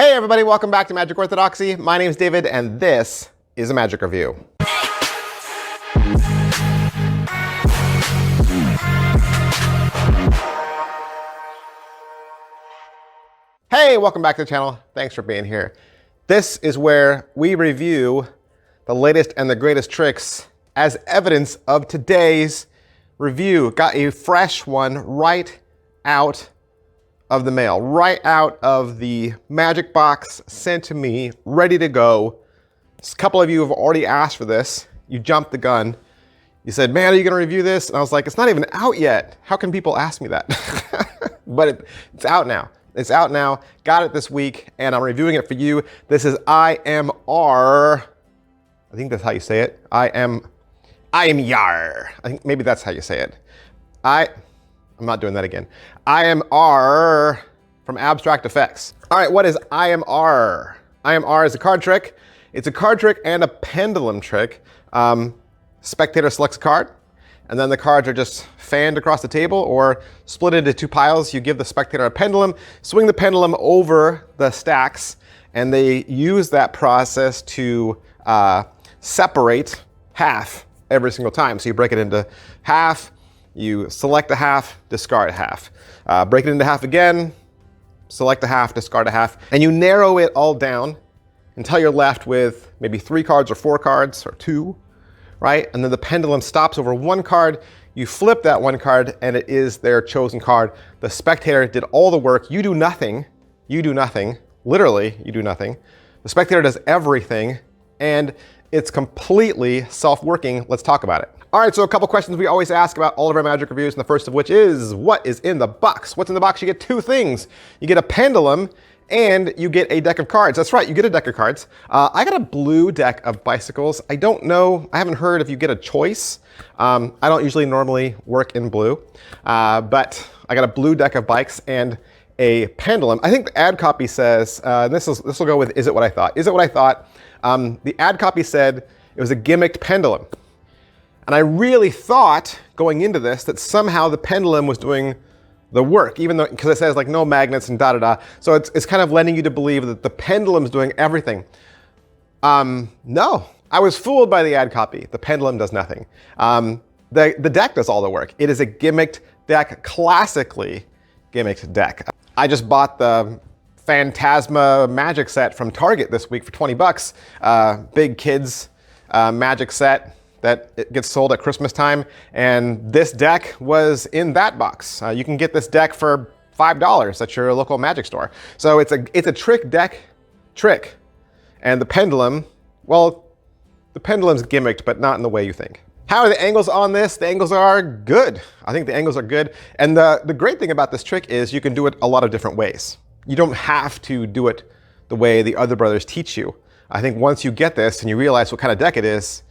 Hey everybody, welcome back to Magic Orthodoxy. My name is David and this is a Magic Review. Hey, welcome back to the channel. Thanks for being here. This is where we review the latest and the greatest tricks as evidence of today's review. Got a fresh one right out of the mail, right out of the magic box, sent to me, ready to go. A couple of you have already asked for this. You jumped the gun. You said, man, are you gonna review this? And I was like, it's not even out yet. How can people ask me that? But it's out now. It's out now. Got it this week, and I'm reviewing it for you. This is ARRR. I think that's how you say it. ARRR. I think maybe that's how you say it. I'm not doing that again. ARRR from Abstract Effects. All right, what is ARRR? ARRR is a card trick. It's a card trick and a pendulum trick. Spectator selects a card, and then the cards are just fanned across the table or split into two piles. You give the spectator a pendulum, swing the pendulum over the stacks, and they use that process to separate half every single time. So you break it into half, you select a half, discard a half. Break it into half again, select a half, discard a half, and you narrow it all down until you're left with maybe 3 cards or 4 cards or 2, right? And then the pendulum stops over one card, you flip that one card, and it is their chosen card. The spectator did all the work, you do nothing, literally you do nothing. The spectator does everything, and it's completely self-working. Let's talk about it. All right, so a couple questions we always ask about all of our magic reviews, and the first of which is, what is in the box? What's in the box? You get 2 things. You get a pendulum, and you get a deck of cards. That's right, you get a deck of cards. I got a blue deck of bicycles. I don't know, I haven't heard if you get a choice. I don't usually normally work in blue, but I got a blue deck of bikes and a pendulum. I think the ad copy says, this will go with, is it what I thought? Is it what I thought? The ad copy said it was a gimmicked pendulum. And I really thought going into this that somehow the pendulum was doing the work, even though, because it says like no magnets and da-da-da. So it's kind of letting you to believe that the pendulum's doing everything. No, I was fooled by the ad copy. The pendulum does nothing. The deck does all the work. It is a gimmicked deck, classically gimmicked deck. I just bought the Phantasma magic set from Target this week for 20 bucks. Big kids magic set that it gets sold at Christmas time, and this deck was in that box. You can get this deck for $5 at your local magic store. So it's a trick deck trick. And the pendulum, well, the pendulum's gimmicked, but not in the way you think. How are the angles on this? The angles are good. I think the angles are good. And the great thing about this trick is you can do it a lot of different ways. You don't have to do it the way the other brothers teach you. I think once you get this and you realize what kind of deck it is,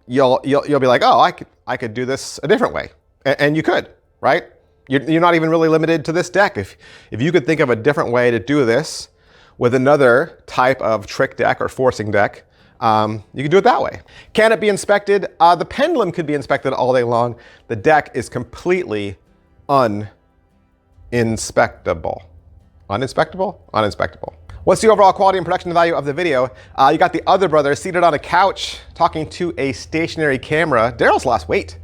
you'll be like, oh, I could do this a different way. And you could, right? You're not even really limited to this deck. If you could think of a different way to do this with another type of trick deck or forcing deck, you can do it that way. Can it be inspected? The pendulum could be inspected all day long. The deck is completely uninspectable. Uninspectable? Uninspectable. What's the overall quality and production value of the video? You got the other brother seated on a couch talking to a stationary camera. Daryl's lost weight.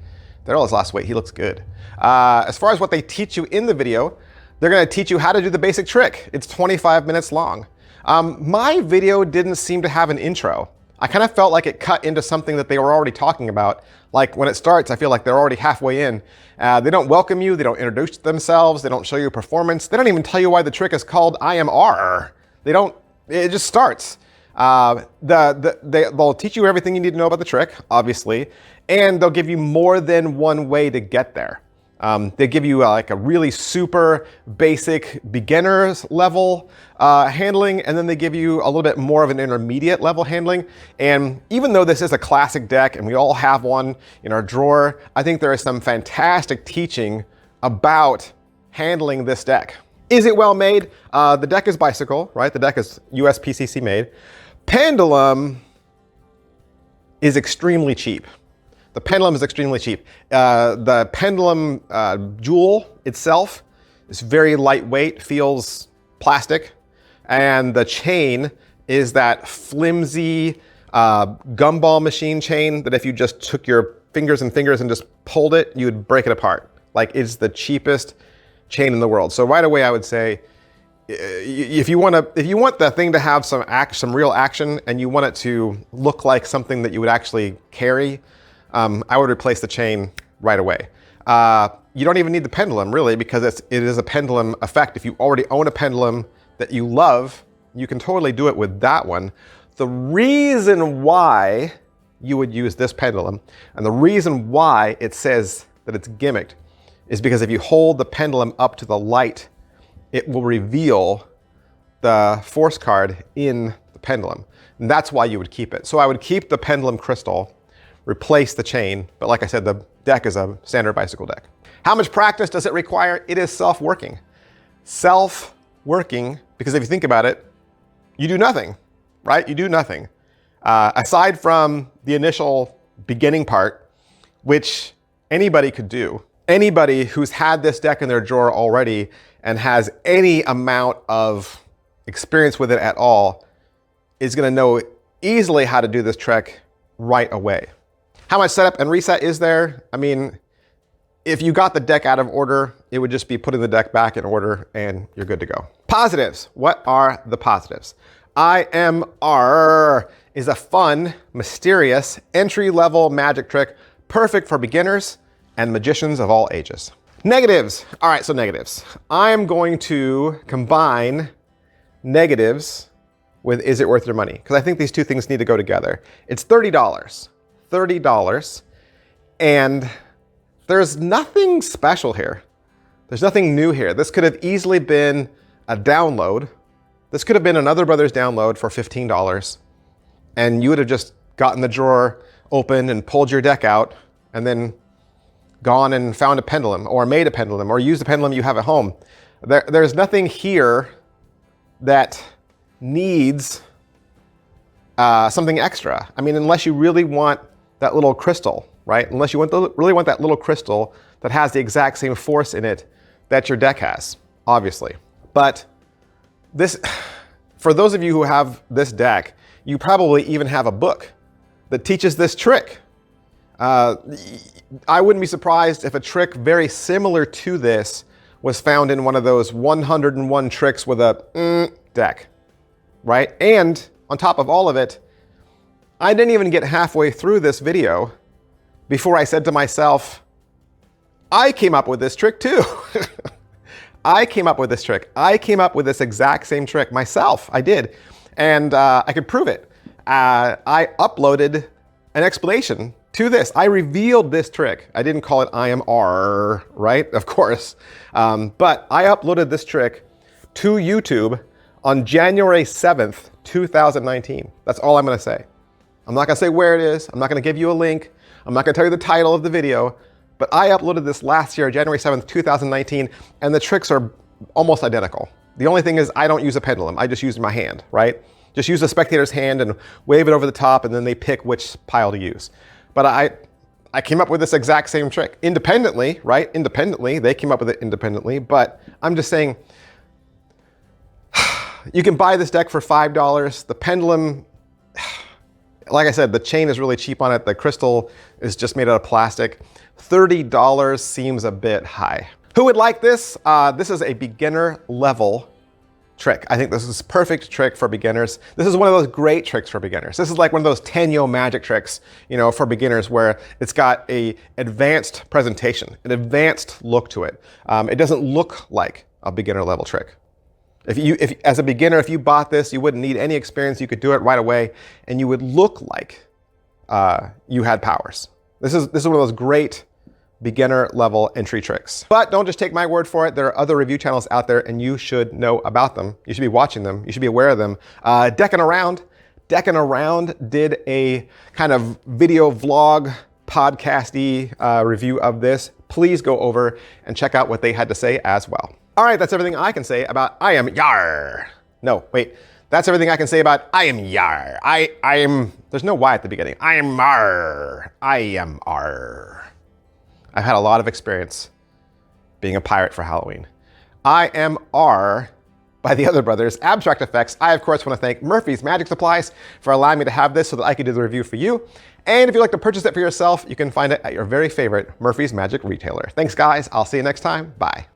He looks good. As far as what they teach you in the video, they're gonna teach you how to do the basic trick. It's 25 minutes long. My video didn't seem to have an intro. I kind of felt like it cut into something that they were already talking about. Like when it starts, I feel like they're already halfway in. They don't welcome you, they don't introduce themselves, they don't show you a performance, they don't even tell you why the trick is called ARRR. It just starts. They'll teach you everything you need to know about the trick, obviously, and they'll give you more than one way to get there. They give you like a really super basic beginner's level handling, and then they give you a little bit more of an intermediate level handling. And even though this is a classic deck and we all have one in our drawer, I think there is some fantastic teaching about handling this deck. Is it well made? The deck is bicycle, right? The deck is USPCC made. Pendulum is extremely cheap. The pendulum is extremely cheap. The pendulum jewel itself is very lightweight, feels plastic. And the chain is that flimsy gumball machine chain that if you just took your fingers and just pulled it, you would break it apart. Like, it's the cheapest chain in the world. So right away I would say, if you want the thing to have some real action and you want it to look like something that you would actually carry, I would replace the chain right away. You don't even need the pendulum really, because it is a pendulum effect. If you already own a pendulum that you love, you can totally do it with that one. The reason why you would use this pendulum, and the reason why it says that it's gimmicked, is because if you hold the pendulum up to the light, it will reveal the force card in the pendulum. And that's why you would keep it. So I would keep the pendulum crystal, replace the chain, but like I said, the deck is a standard bicycle deck. How much practice does it require? It is self-working. Self-working, because if you think about it, you do nothing, right? You do nothing. Aside from the initial beginning part, which anybody could do. Anybody who's had this deck in their drawer already and has any amount of experience with it at all is going to know easily how to do this trick right away. How much setup and reset is there? I mean, if you got the deck out of order, it would just be putting the deck back in order and you're good to go. Positives. What are the positives? ARRR is a fun, mysterious, entry-level magic trick, perfect for beginners and magicians of all ages. Negatives. All right, so negatives. I'm going to combine negatives with is it worth your money? Because I think these two things need to go together. It's $30. $30. And there's nothing special here. There's nothing new here. This could have easily been a download. This could have been another Brothers download for $15. And you would have just gotten the drawer open and pulled your deck out and then gone and found a pendulum or made a pendulum or used a pendulum you have at home. There's nothing here that needs something extra. I mean, unless you really want that little crystal, right? Unless you really want that little crystal that has the exact same force in it that your deck has, obviously. But this, for those of you who have this deck, you probably even have a book that teaches this trick. I wouldn't be surprised if a trick very similar to this was found in one of those 101 tricks with a deck, right? And on top of all of it, I didn't even get halfway through this video before I said to myself, I came up with this trick too. I came up with this trick. I came up with this exact same trick myself. I did. And I could prove it. I uploaded an explanation to this. I revealed this trick. I didn't call it I am ARRR, right? Of course. But I uploaded this trick to YouTube on January 7th, 2019. That's all I'm going to say. I'm not going to say where it is. I'm not going to give you a link. I'm not going to tell you the title of the video. But I uploaded this last year, January 7th, 2019, and the tricks are almost identical. The only thing is I don't use a pendulum. I just use my hand, right? Just use the spectator's hand and wave it over the top, and then they pick which pile to use. But I came up with this exact same trick independently, right? Independently, they came up with it independently, but I'm just saying, you can buy this deck for $5. The pendulum, like I said, the chain is really cheap on it. The crystal is just made out of plastic. $30 seems a bit high. Who would like this? This is a beginner level trick. I think this is a perfect trick for beginners. This is one of those great tricks for beginners. This is like one of those 10-yo magic tricks, you know, for beginners where it's got a advanced presentation, an advanced look to it. It doesn't look like a beginner level trick. If as a beginner, if you bought this, you wouldn't need any experience. You could do it right away and you would look like you had powers. This is one of those great beginner level entry tricks. But don't just take my word for it. There are other review channels out there and you should know about them. You should be watching them. You should be aware of them. Deckin' Around did a kind of video vlog podcast-y review of this. Please go over and check out what they had to say as well. All right, that's everything I can say about I am YAR. No, wait. That's everything I can say about I am YAR. I am, there's no Y at the beginning. I am ARRR. I am ARRR. I've had a lot of experience being a pirate for Halloween. I am ARRR by the other brothers, Abstract Effects. I, of course, want to thank Murphy's Magic Supplies for allowing me to have this so that I could do the review for you. And if you'd like to purchase it for yourself, you can find it at your very favorite Murphy's Magic retailer. Thanks, guys. I'll see you next time. Bye.